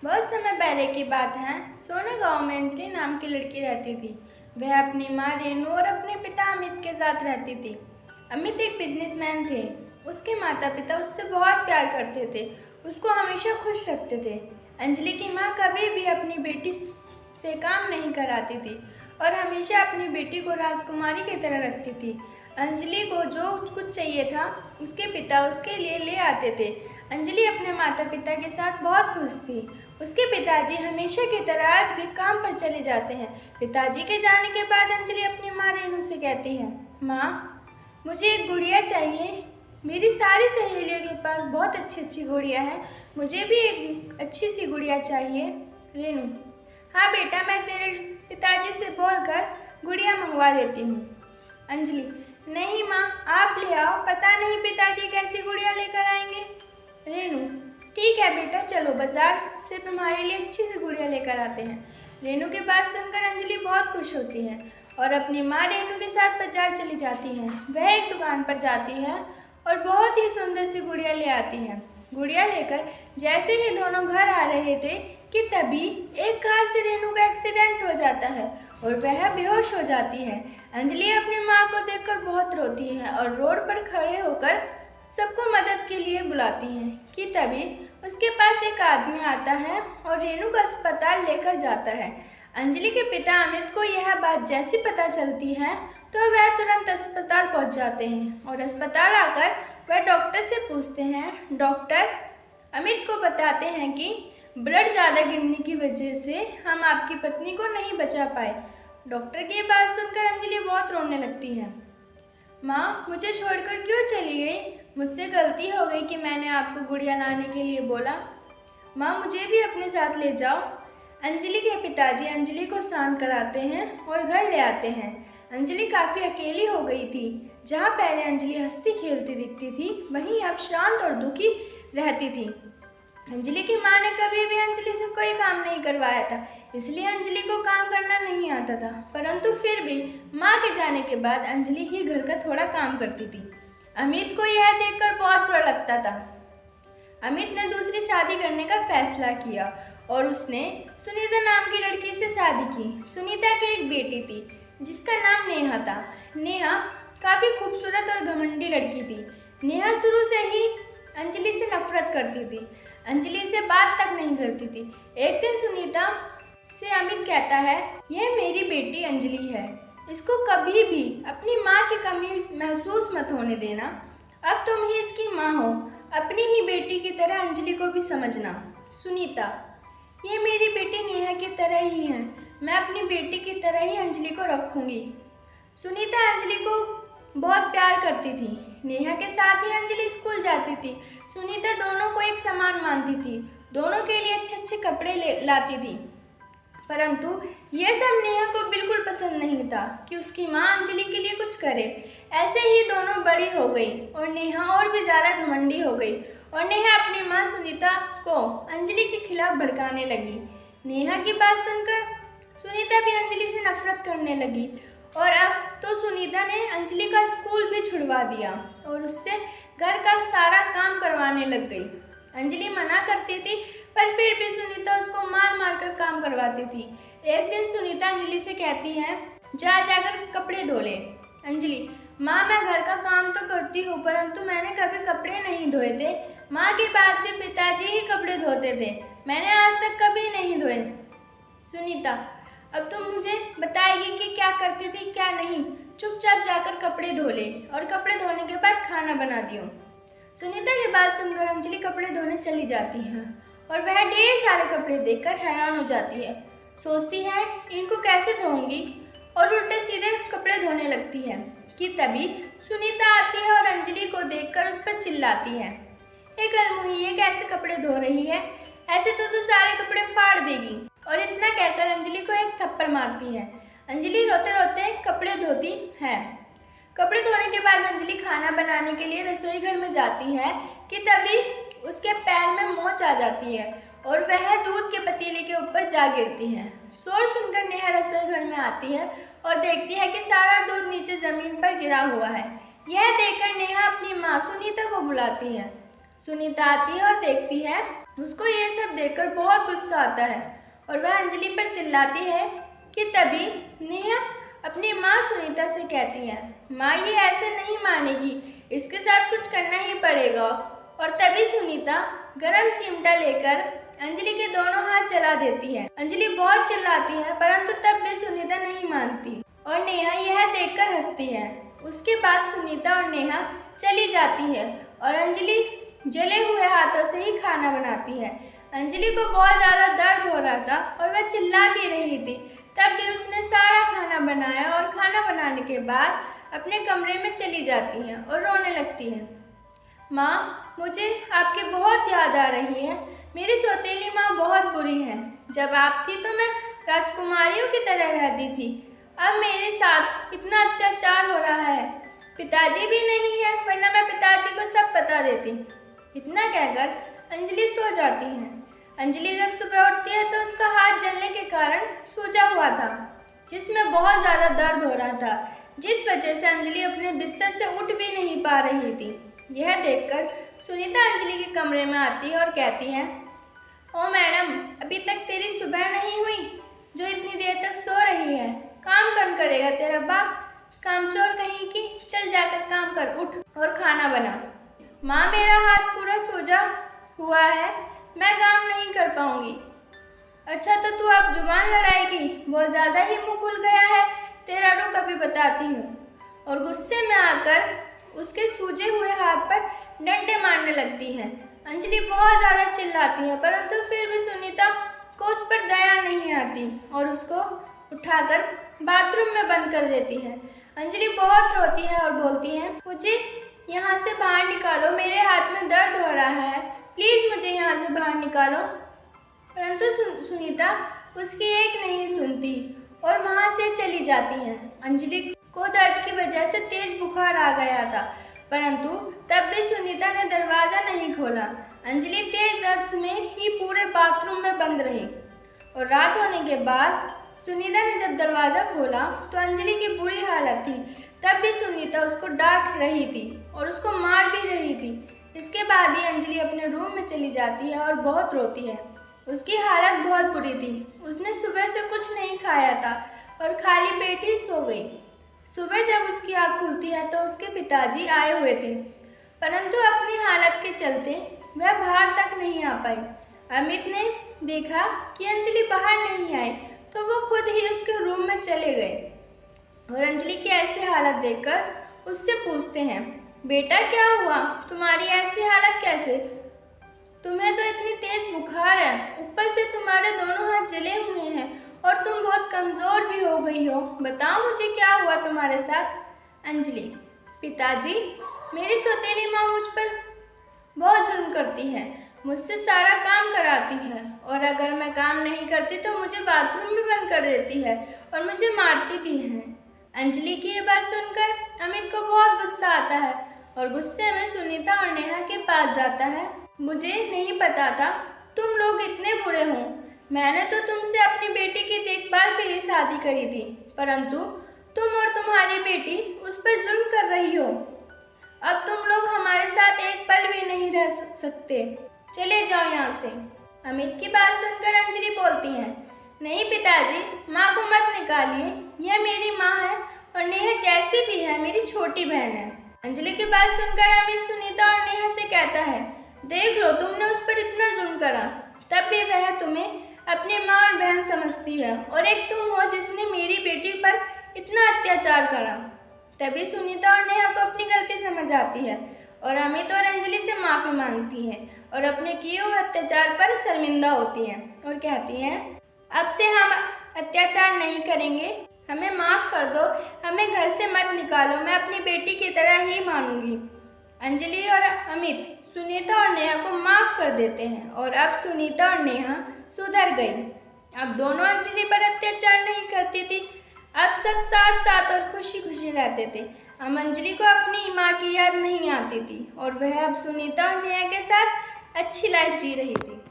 बहुत समय पहले की बात है। सोना गांव में अंजलि नाम की लड़की रहती थी। वह अपनी माँ रेनू और अपने पिता अमित के साथ रहती थी। अमित एक बिजनेसमैन थे। उसके माता पिता उससे बहुत प्यार करते थे, उसको हमेशा खुश रखते थे। अंजलि की माँ कभी भी अपनी बेटी से काम नहीं कराती थी और हमेशा अपनी बेटी को राजकुमारी की तरह रखती थी। अंजलि को जो कुछ चाहिए था उसके पिता उसके लिए ले आते थे। अंजलि अपने माता पिता के साथ बहुत खुश थी। उसके पिताजी हमेशा की तरह आज भी काम पर चले जाते हैं। पिताजी के जाने के बाद अंजलि अपनी माँ रेनू से कहती है, माँ मुझे एक गुड़िया चाहिए। मेरी सारी सहेलियों के पास बहुत अच्छी अच्छी गुड़िया है, मुझे भी एक अच्छी सी गुड़िया चाहिए। रेनू, हाँ बेटा, मैं तेरे पिताजी से बोलकर गुड़िया मंगवा लेती हूँ। अंजलि, नहीं माँ, आप ले आओ, पता नहीं पिताजी कैसी गुड़िया लेकर आएंगे। रेनू, ठीक है बेटा, चलो बाजार से तुम्हारे लिए अच्छी सी गुड़िया लेकर आते हैं। रेनू की बात सुनकर अंजलि बहुत खुश होती है और अपनी माँ रेनू के साथ बाजार चली जाती है। वह एक दुकान पर जाती है और बहुत ही सुंदर सी गुड़िया ले आती है। गुड़िया लेकर जैसे ही दोनों घर आ रहे थे कि तभी एक कार से रेनू का एक्सीडेंट हो जाता है और वह बेहोश हो जाती है। अंजलि अपनी माँ को देखकर बहुत रोती है और रोड पर खड़े होकर सबको मदद के लिए बुलाती है कि तभी उसके पास एक आदमी आता है और रेनू को अस्पताल लेकर जाता है। अंजलि के पिता अमित को यह बात जैसी पता चलती है तो वह तुरंत अस्पताल पहुंच जाते हैं और अस्पताल आकर वह डॉक्टर से पूछते हैं। डॉक्टर अमित को बताते हैं कि ब्लड ज़्यादा गिरने की वजह से हम आपकी पत्नी को नहीं बचा पाए। डॉक्टर की बात सुनकर अंजलि बहुत रोने लगती है। माँ मुझे छोड़कर क्यों चली गई? मुझसे गलती हो गई कि मैंने आपको गुड़िया लाने के लिए बोला। माँ मुझे भी अपने साथ ले जाओ। अंजलि के पिताजी अंजलि को शांत कराते हैं और घर ले आते हैं। अंजलि काफ़ी अकेली हो गई थी। जहाँ पहले अंजलि हंसती खेलती दिखती थी, वहीं अब शांत और दुखी रहती थी। अंजलि की माँ ने कभी भी अंजलि से कोई काम नहीं करवाया था, इसलिए अंजलि को काम करना नहीं आता था। परंतु फिर भी माँ के जाने के बाद अंजलि ही घर का थोड़ा काम करती थी। अमित को यह देखकर बहुत बुरा लगता था। अमित ने दूसरी शादी करने का फैसला किया और उसने सुनीता नाम की लड़की से शादी की। सुनीता की एक बेटी थी जिसका नाम नेहा था। नेहा काफ़ी खूबसूरत और घमंडी लड़की थी। नेहा शुरू से ही अंजलि से नफरत करती थी, अंजलि से बात तक नहीं करती थी। एक दिन सुनीता से अमित कहता है, यह मेरी बेटी अंजलि है, इसको कभी भी अपनी माँ की कमी महसूस मत होने देना। अब तुम ही इसकी माँ हो, अपनी ही बेटी की तरह अंजलि को भी समझना। सुनीता, ये मेरी बेटी नेहा की तरह ही है, मैं अपनी बेटी की तरह ही अंजलि को रखूँगी। सुनीता अंजलि को बहुत प्यार करती थी। नेहा के साथ ही अंजलि स्कूल जाती थी। सुनीता दोनों को एक समान मानती थी, दोनों के लिए अच्छे अच्छे कपड़े लाती थी। परंतु यह सब नेहा को बिल्कुल पसंद नहीं था कि उसकी माँ अंजलि के लिए कुछ करे। ऐसे ही दोनों बड़ी हो गई और नेहा और भी ज़्यादा घमंडी हो गई और नेहा अपनी माँ सुनीता को अंजलि के खिलाफ भड़काने लगी। नेहा की बात सुनकर सुनीता भी अंजलि से नफरत करने लगी और अब तो सुनीता ने अंजलि का स्कूल भी छुड़वा दिया और उससे घर का सारा काम करवाने लग गई। अंजलि मना करती थी पर फिर भी सुनीता उसको मार मार कर काम करवाती थी। एक दिन सुनीता अंजलि से कहती है, जा जाकर कपड़े धो ले। अंजलि, माँ मैं घर का काम तो करती हूँ परंतु मैंने कभी कपड़े नहीं धोए थे। माँ के बाद भी पिताजी ही कपड़े धोते थे, मैंने आज तक कभी नहीं धोए। सुनीता, अब तुम मुझे बताएगी कि क्या करती थी क्या नहीं। चुपचाप जाकर कपड़े धो ले और कपड़े धोने के बाद खाना बना दियो। सुनीता की बात सुनकर अंजलि कपड़े धोने चली जाती है और वह ढेर सारे कपड़े देखकर हैरान हो जाती है। सोचती है इनको कैसे धोऊंगी और उल्टे सीधे कपड़े धोने लगती है कि तभी सुनीता आती है और अंजलि को देखकर उस पर चिल्लाती है, हे कलमुही, ये कैसे कपड़े धो रही है? ऐसे तो तू सारे कपड़े फाड़ देगी। और इतना कहकर अंजलि को एक थप्पड़ मारती है। अंजलि रोते रोते कपड़े धोती है। कपड़े धोने के बाद अंजलि खाना बनाने के लिए रसोई घर में जाती है कि तभी उसके पैर में मोच आ जाती है और वह दूध के पतीले के ऊपर जा गिरती है। शोर सुनकर नेहा रसोई घर में आती है और देखती है कि सारा दूध नीचे जमीन पर गिरा हुआ है। यह देखकर नेहा अपनी माँ सुनीता को बुलाती है। सुनीता आती है और देखती है उसको ये सब देखकर बहुत गुस्सा आता है और वह अंजलि पर चिल्लाती है कि तभी नेहा अपनी माँ सुनीता से कहती है, माँ ये ऐसे नहीं मानेगी, इसके साथ कुछ करना ही पड़ेगा। और तभी सुनीता गरम चिमटा लेकर अंजलि के दोनों हाथ जला देती है। अंजलि बहुत चिल्लाती है परंतु तब भी सुनीता नहीं मानती और नेहा यह देखकर हंसती है। उसके बाद सुनीता और नेहा चली जाती है और अंजलि जले हुए हाथों से ही खाना बनाती है। अंजलि को बहुत ज़्यादा दर्द हो रहा था और वह चिल्ला भी रही थी। तब भी उसने सारा खाना बनाया और खाना बनाने के बाद अपने कमरे में चली जाती है और रोने लगती है। माँ, मुझे आपकी बहुत याद आ रही है। मेरी सौतेली माँ बहुत बुरी है। जब आप थी तो मैं राजकुमारियों की तरह रहती थी। अब मेरे साथ इतना अत्याचार हो रहा है। पिताजी भी नहीं है, वरना मैं पिताजी को सब बता देती। इतना कहकर अंजलि सो जाती है। अंजलि जब सुबह उठती है तो उसका हाथ जलने के कारण सूजा हुआ था, जिसमें बहुत ज़्यादा दर्द हो रहा था, जिस वजह से अंजलि अपने बिस्तर से उठ भी नहीं पा रही थी। यह देखकर सुनीता अंजलि के कमरे में आती है और कहती है, ओ मैडम, अभी तक तेरी सुबह नहीं हुई जो इतनी देर तक सो रही है? काम कौन करेगा तेरा बाप? कामचोर कहीं की, चल जाकर काम कर, उठ और खाना बना। माँ, मेरा हाथ पूरा सूजा हुआ है, मैं काम नहीं कर पाऊंगी। अच्छा तो तू अब जुबान लड़ाएगी? बहुत ज़्यादा ही मुँह खुल गया है तेरा, रुक अभी बताती हूँ। और गुस्से में आकर उसके सूजे हुए हाथ पर डंडे मारने लगती है। अंजलि बहुत ज़्यादा चिल्लाती है परंतु फिर भी सुनीता को उस पर दया नहीं आती और उसको उठाकर बाथरूम में बंद कर देती है। अंजलि बहुत रोती है और बोलती है, मुझे यहाँ से बाहर निकालो, मेरे हाथ में दर्द हो रहा है, प्लीज़ मुझे यहाँ से बाहर निकालो। परंतु सुनीता उसकी एक नहीं सुनती और वहाँ से चली जाती है। अंजलि को दर्द की वजह से तेज बुखार आ गया था परंतु तब भी सुनीता ने दरवाज़ा नहीं खोला। अंजलि तेज दर्द में ही पूरे बाथरूम में बंद रही और रात होने के बाद सुनीता ने जब दरवाज़ा खोला तो अंजलि की बुरी हालत थी। तब भी सुनीता उसको डांट रही थी और उसको मार भी रही थी। इसके बाद ही अंजलि अपने रूम में चली जाती है और बहुत रोती है। उसकी हालत बहुत बुरी थी। उसने सुबह से कुछ नहीं खाया था और खाली पेट ही सो गई। सुबह जब उसकी आँख खुलती है तो उसके पिताजी आए हुए थे परंतु अपनी हालत के चलते वह बाहर तक नहीं आ पाई। अमित ने देखा कि अंजलि बाहर नहीं आई तो वो खुद ही उसके रूम में चले गए और अंजलि की ऐसी हालत देखकर उससे पूछते हैं, बेटा क्या हुआ, तुम्हारी ऐसी हालत कैसे? तुम्हें तो इतनी तेज बुखार है, ऊपर से तुम्हारे दोनों हाथ जले हुए हैं और तुम बहुत कमज़ोर भी हो गई हो, बताओ मुझे क्या हुआ तुम्हारे साथ? अंजलि, पिताजी, मेरी सौतेली माँ मुझ पर बहुत जुल्म करती है, मुझसे सारा काम कराती है और अगर मैं काम नहीं करती तो मुझे बाथरूम में बंद कर देती है और मुझे मारती भी है। अंजलि की ये बात सुनकर अमित को बहुत गुस्सा आता है और गुस्से में सुनीता और नेहा के पास जाता है। मुझे नहीं पता था तुम लोग इतने बुरे हो। मैंने तो तुमसे अपनी बेटी की देखभाल के लिए शादी करी थी परंतु तुम और तुम्हारी बेटी उस पर जुल्म कर रही हो। अब तुम लोग हमारे साथ एक पल भी नहीं रह सकते, चले जाओ यहाँ से। अमित की बात सुनकर अंजलि बोलती है, नहीं पिताजी, माँ को मत निकालिए, यह मेरी माँ है और नेहा जैसी भी है मेरी छोटी बहन है। अंजलि की बात सुनकर अमित सुनीता और नेहा से कहता है, देख लो तुमने उस पर इतना जुल्म करा तब भी वह तुम्हें अपनी माँ और बहन समझती है और एक तुम हो जिसने मेरी बेटी पर इतना अत्याचार करा। तभी सुनीता और नेहा को अपनी गलती समझ आती है और अमित और अंजलि से माफ़ी मांगती है और अपने किए हुए अत्याचार पर शर्मिंदा होती हैं और कहती हैं, अब से हम अत्याचार नहीं करेंगे, हमें माफ़ कर दो, हमें घर से मत निकालो, मैं अपनी बेटी की तरह ही मानूंगी। अंजलि और अमित सुनीता और नेहा को माफ़ कर देते हैं और अब सुनीता और नेहा सुधर गई। अब दोनों अंजलि पर अत्याचार नहीं करती थी, अब सब साथ साथ और खुशी खुशी रहते थे। अब अंजलि को अपनी माँ की याद नहीं आती थी और वह अब सुनीता और नेहा के साथ अच्छी लाइफ जी रही थी।